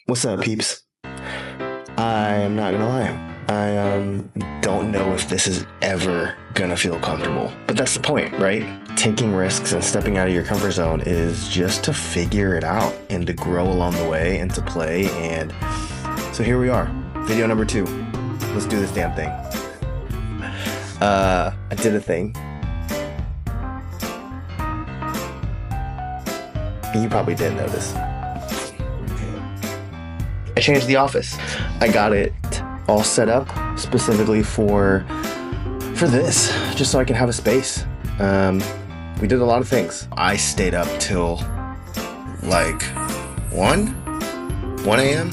What's up, peeps? I'm not gonna lie. I don't know if this is ever gonna feel comfortable. But that's the point, right? Taking risks and stepping out of your comfort zone is just to figure it out and to grow along the way and to play. And so here we are, video number 2. Let's do this damn thing. I did a thing. You probably didn't notice. I changed the office. I got it all set up specifically for this, just so I can have a space. We did a lot of things. I stayed up till like 1 a.m.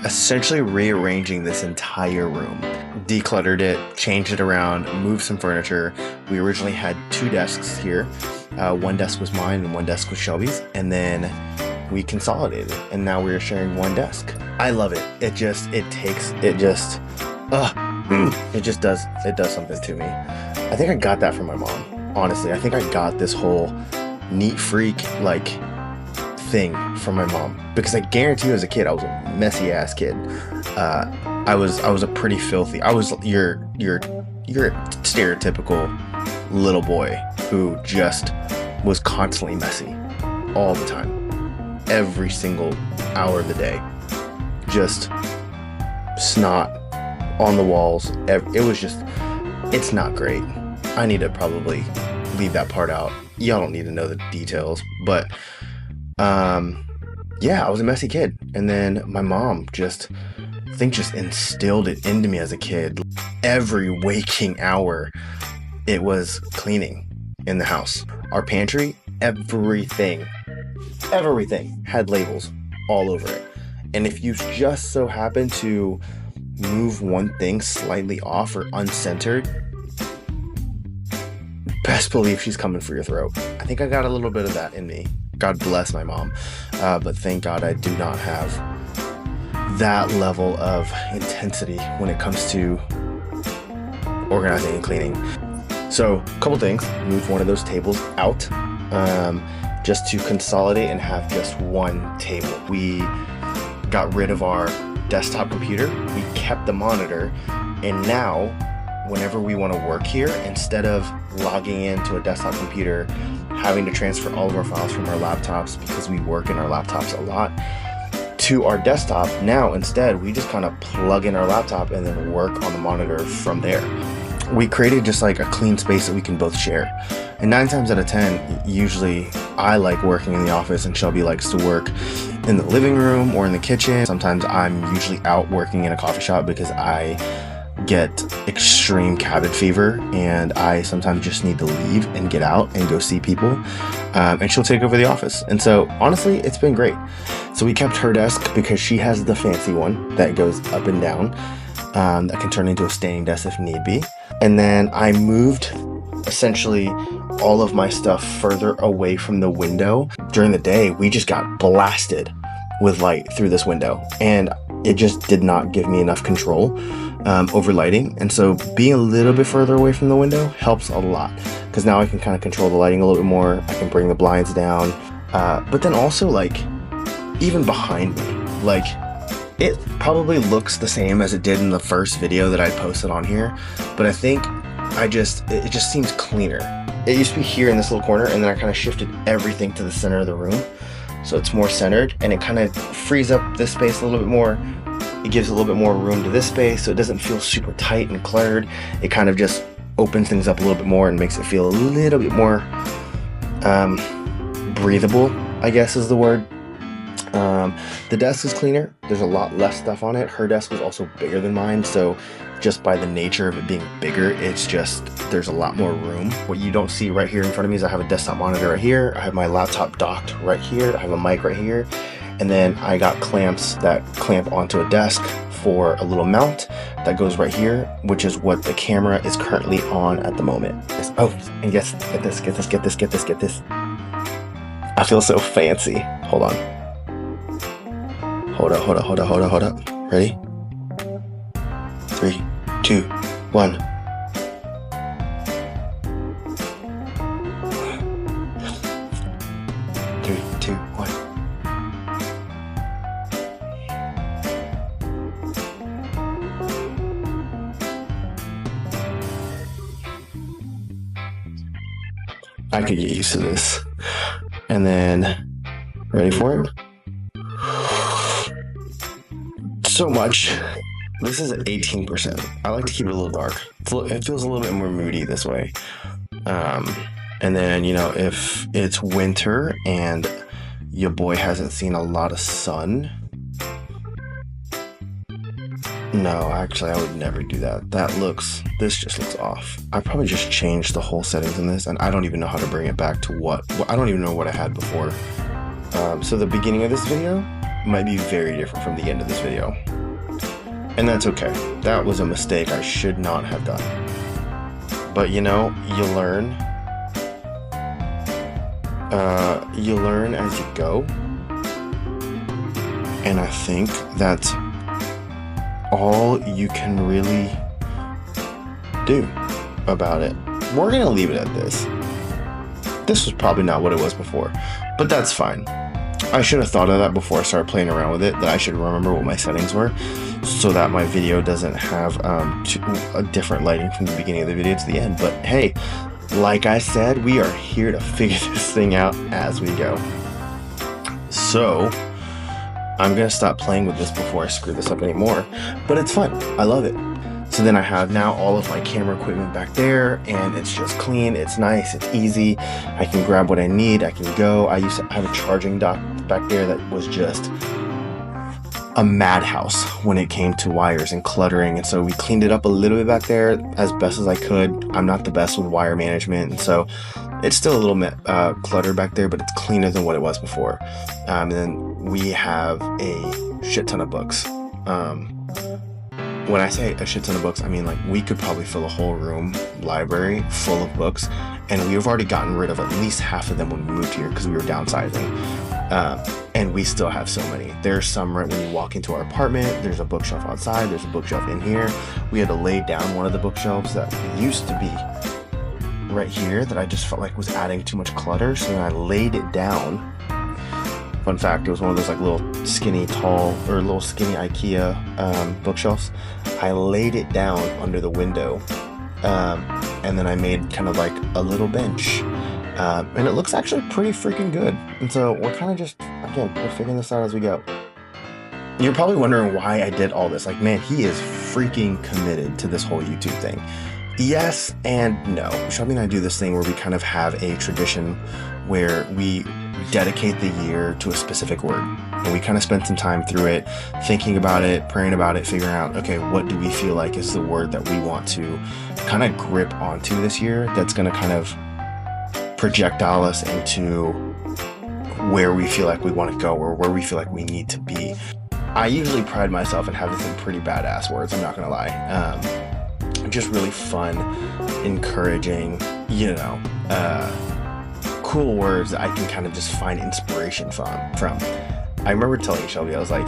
Essentially rearranging this entire room. Decluttered it, changed it around, moved some furniture. We originally had 2 desks here. One desk was mine and one desk was Shelby's. And then we consolidated and now we're sharing one desk. I love it. It just does something to me. I think I got that from my mom. Honestly, I think I got this whole neat freak like thing from my mom, because I guarantee you as a kid I was a messy ass kid. I was a pretty filthy. I was your stereotypical little boy who just was constantly messy all the time. Every single hour of the day, just snot on the walls. It's not great. I need to probably leave that part out. Y'all don't need to know the details, but yeah, I was a messy kid. And then my mom just instilled it into me as a kid. Every waking hour, it was cleaning in the house. Our pantry, everything had labels all over it. And if you just so happen to move one thing slightly off or uncentered, best believe she's coming for your throat. I think I got a little bit of that in me. God bless my mom. But thank God I do not have that level of intensity when it comes to organizing and cleaning. So a couple things. Moved one of those tables out. Just to consolidate and have just one table. We got rid of our desktop computer, we kept the monitor, and now whenever we want to work here, instead of logging into a desktop computer, having to transfer all of our files from our laptops, because we work in our laptops a lot, to our desktop, now instead we just kind of plug in our laptop and then work on the monitor from there. We created just like a clean space that we can both share. And 9 times out of 10, usually I like working in the office and Shelby likes to work in the living room or in the kitchen. Sometimes I'm usually out working in a coffee shop because I get extreme cabin fever and I sometimes just need to leave and get out and go see people. And she'll take over the office. And so honestly, it's been great. So we kept her desk because she has the fancy one that goes up and down, that can turn into a standing desk if need be. And then I moved essentially all of my stuff further away from the window. During the day, we just got blasted with light through this window, and it just did not give me enough control over lighting. And so being a little bit further away from the window helps a lot, because now I can kind of control the lighting a little bit more. I can bring the blinds down, but then also like even behind me, like it probably looks the same as it did in the first video that I posted on here, but I think it just seems cleaner. It used to be here in this little corner, and then I kind of shifted everything to the center of the room, so it's more centered, and it kind of frees up this space a little bit more. It gives a little bit more room to this space, so it doesn't feel super tight and cluttered. It kind of just opens things up a little bit more and makes it feel a little bit more breathable, I guess is the word. The desk is cleaner. There's a lot less stuff on it. Her desk was also bigger than mine, so just by the nature of it being bigger, it's just, there's a lot more room. What you don't see right here in front of me is I have a desktop monitor right here. I have my laptop docked right here. I have a mic right here. And then I got clamps that clamp onto a desk for a little mount that goes right here, which is what the camera is currently on at the moment. Oh, and get this. I feel so fancy. Hold on. Hold up. Ready? 3, 2, 1. I could get used to this. And then, ready for it? So much. This is 18%. I like to keep it a little dark. It feels a little bit more moody this way. And then, you know, if it's winter and your boy hasn't seen a lot of sun. No, actually, I would never do that. This just looks off. I probably just changed the whole settings in this, and I don't even know how to bring it back to I don't even know what I had before. So the beginning of this video might be very different from the end of this video. And that's okay. That was a mistake I should not have done. But you know, you learn. You learn as you go. And I think that's all you can really do about it. We're gonna leave it at this. This was probably not what it was before, but that's fine. I should have thought of that before I started playing around with it, that I should remember what my settings were so that my video doesn't have a different lighting from the beginning of the video to the end. But hey, like I said, we are here to figure this thing out as we go. So I'm gonna stop playing with this before I screw this up anymore, but it's fun. I love it. So then I have now all of my camera equipment back there, and it's just clean, it's nice, it's easy. I can grab what I need, I can go. I used to have a charging dock back there that was just a madhouse when it came to wires and cluttering, and so we cleaned it up a little bit back there as best as I could. I'm not the best with wire management, and so it's still a little cluttered back there, but it's cleaner than what it was before. And then we have a shit ton of books. When I say a shit ton of books, I mean like we could probably fill a whole room library full of books, and we've already gotten rid of at least half of them when we moved here because we were downsizing. And we still have so many. There's some right when you walk into our apartment. There's a bookshelf outside. There's a bookshelf in here. We had to lay down one of the bookshelves that used to be right here that I just felt like was adding too much clutter. So then I laid it down. Fun fact, it was one of those like little skinny IKEA bookshelves. I laid it down under the window, and then I made kind of like a little bench. And it looks actually pretty freaking good. And so we're kind of just, again, we're figuring this out as we go. You're probably wondering why I did all this. Like, man, he is freaking committed to this whole YouTube thing. Yes and no. Shelby and I do this thing where we kind of have a tradition where we dedicate the year to a specific word. And we kind of spend some time through it, thinking about it, praying about it, figuring out, okay, what do we feel like is the word that we want to kind of grip onto this year that's going to kind of projectile us into where we feel like we want to go or where we feel like we need to be. I usually pride myself in having some pretty badass words, I'm not gonna lie. Just really fun, encouraging, you know, cool words that I can kind of just find inspiration from. I remember telling Shelby, I was like,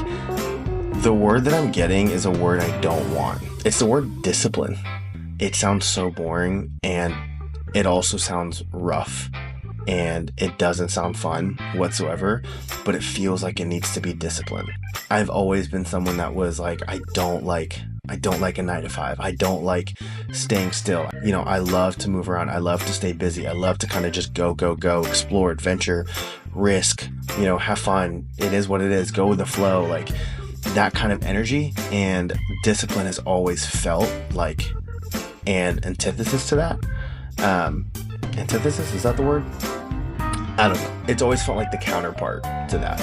the word that I'm getting is a word I don't want. It's the word discipline. It sounds so boring, and it also sounds rough, and it doesn't sound fun whatsoever, but it feels like it needs to be disciplined. I've always been someone that was like, I don't like a 9-to-5. I don't like staying still. You know, I love to move around. I love to stay busy. I love to kind of just go, explore, adventure, risk, you know, have fun. It is what it is. Go with the flow. Like that kind of energy, and discipline has always felt like an antithesis to that. Antithesis, is that the word? I don't know. It's always felt like the counterpart to that.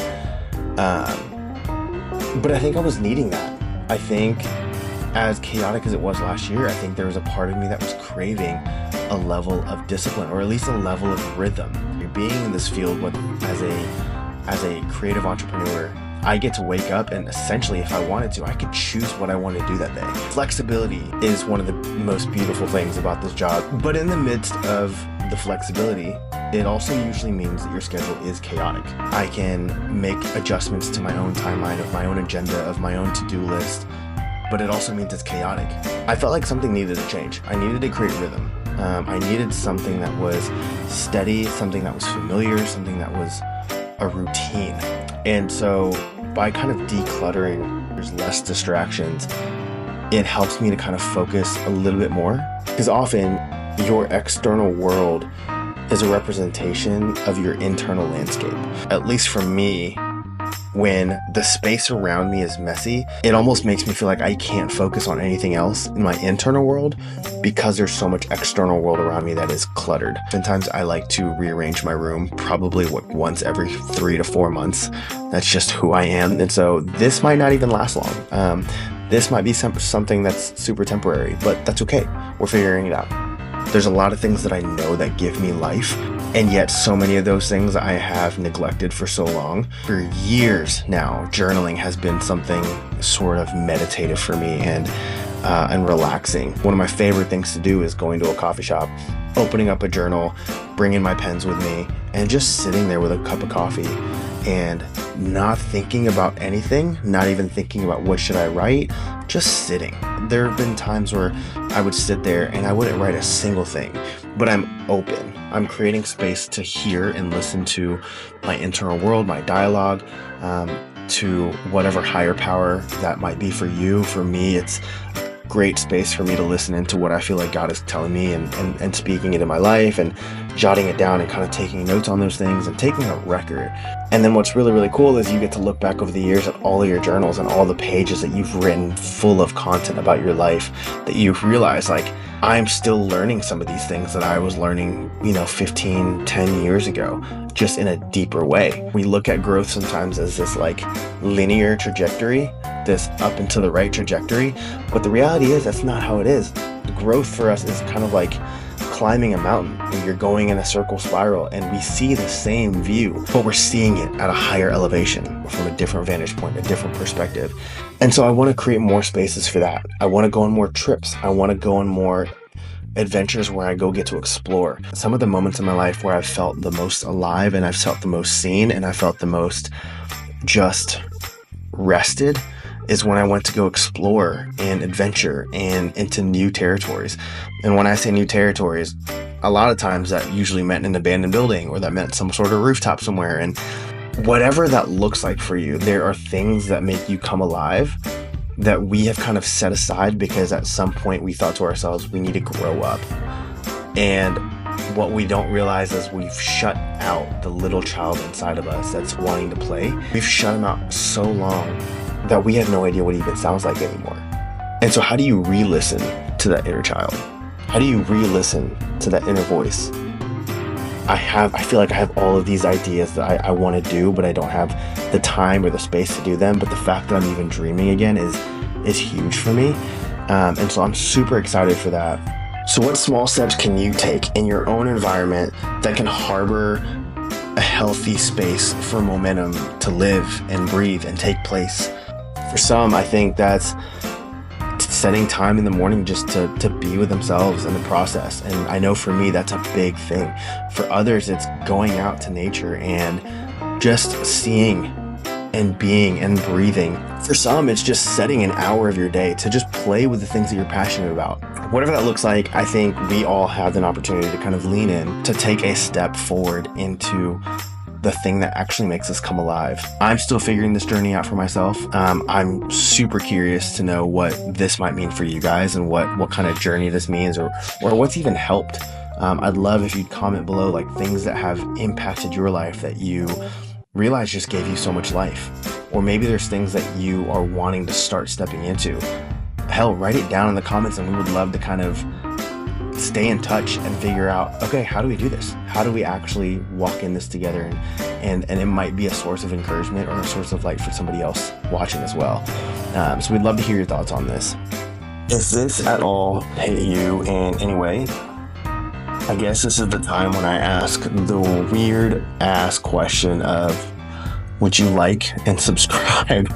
But I think I was needing that. I think as chaotic as it was last year, I think there was a part of me that was craving a level of discipline, or at least a level of rhythm. You're being in this field as a creative entrepreneur, I get to wake up and essentially, if I wanted to, I could choose what I want to do that day. Flexibility is one of the most beautiful things about this job. But in the midst of the flexibility, it also usually means that your schedule is chaotic. I can make adjustments to my own timeline, of my own agenda, of my own to-do list, but it also means it's chaotic. I felt like something needed to change. I needed to create rhythm. I needed something that was steady, something that was familiar, something that was a routine. And so by kind of decluttering, there's less distractions. It helps me to kind of focus a little bit more, because often your external world is a representation of your internal landscape. At least for me, when the space around me is messy, it almost makes me feel like I can't focus on anything else in my internal world because there's so much external world around me that is cluttered. Sometimes I like to rearrange my room, probably once every 3 to 4 months. That's just who I am. And so this might not even last long. This might be something that's super temporary, but that's okay. We're figuring it out. There's a lot of things that I know that give me life, and yet so many of those things I have neglected for so long. For years now, journaling has been something sort of meditative for me and relaxing. One of my favorite things to do is going to a coffee shop, opening up a journal, bringing my pens with me, and just sitting there with a cup of coffee and not thinking about anything, not even thinking about what should I write, just sitting. There have been times where I would sit there and I wouldn't write a single thing, but I'm open. I'm creating space to hear and listen to my internal world, my dialogue, to whatever higher power that might be for you. For me, it's great space for me to listen into what I feel like God is telling me and speaking it in my life and jotting it down and kind of taking notes on those things and taking a record. And then what's really, really cool is you get to look back over the years at all of your journals and all the pages that you've written full of content about your life that you realize, like, I'm still learning some of these things that I was learning, 15, 10 years ago, just in a deeper way. We look at growth sometimes as this like linear trajectory, this up and to the right trajectory, but the reality is that's not how it is. Growth for us is kind of like climbing a mountain and you're going in a circle spiral, and we see the same view, but we're seeing it at a higher elevation from a different vantage point, a different perspective. And so I want to create more spaces for that. I want to go on more trips. I want to go on more adventures where I go get to explore. Some of the moments in my life where I've felt the most alive and I've felt the most seen and I felt the most just rested is when I went to go explore and adventure and into new territories. And when I say new territories, a lot of times that usually meant an abandoned building or that meant some sort of rooftop somewhere. And whatever that looks like for you, there are things that make you come alive that we have kind of set aside because at some point we thought to ourselves, we need to grow up. And what we don't realize is we've shut out the little child inside of us that's wanting to play. We've shut him out so long that we have no idea what he even sounds like anymore. And so how do you re-listen to that inner child? How do you re-listen to that inner voice? I feel like I have all of these ideas that I want to do, but I don't have the time or the space to do them. But the fact that I'm even dreaming again is huge for me. And so I'm super excited for that. So what small steps can you take in your own environment that can harbor a healthy space for momentum to live and breathe and take place? For some, I think that's setting time in the morning just to be with themselves in the process. And I know for me, that's a big thing. For others, it's going out to nature and just seeing and being and breathing. For some, it's just setting an hour of your day to just play with the things that you're passionate about. Whatever that looks like, I think we all have an opportunity to kind of lean in, to take a step forward into the thing that actually makes us come alive. I'm still figuring this journey out for myself. I'm super curious to know what this might mean for you guys and what kind of journey this means or what's even helped. I'd love if you'd comment below like things that have impacted your life that you realize just gave you so much life. Or maybe there's things that you are wanting to start stepping into. Hell, write it down in the comments and we would love to kind of stay in touch and figure out, okay, how do we do this? How do we actually walk in this together? And it might be a source of encouragement or a source of light for somebody else watching as well. So we'd love to hear your thoughts on this. If this at all hit you in any way, I guess this is the time when I ask the weird ass question of, would you like and subscribe?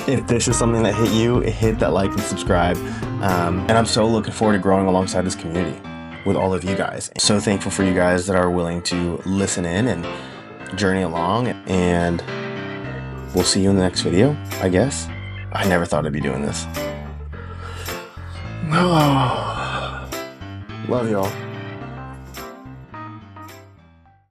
If this is something that hit you, hit that like and subscribe. And I'm so looking forward to growing alongside this community with all of you guys. So thankful for you guys that are willing to listen in and journey along. And we'll see you in the next video, I guess. I never thought I'd be doing this. Love y'all.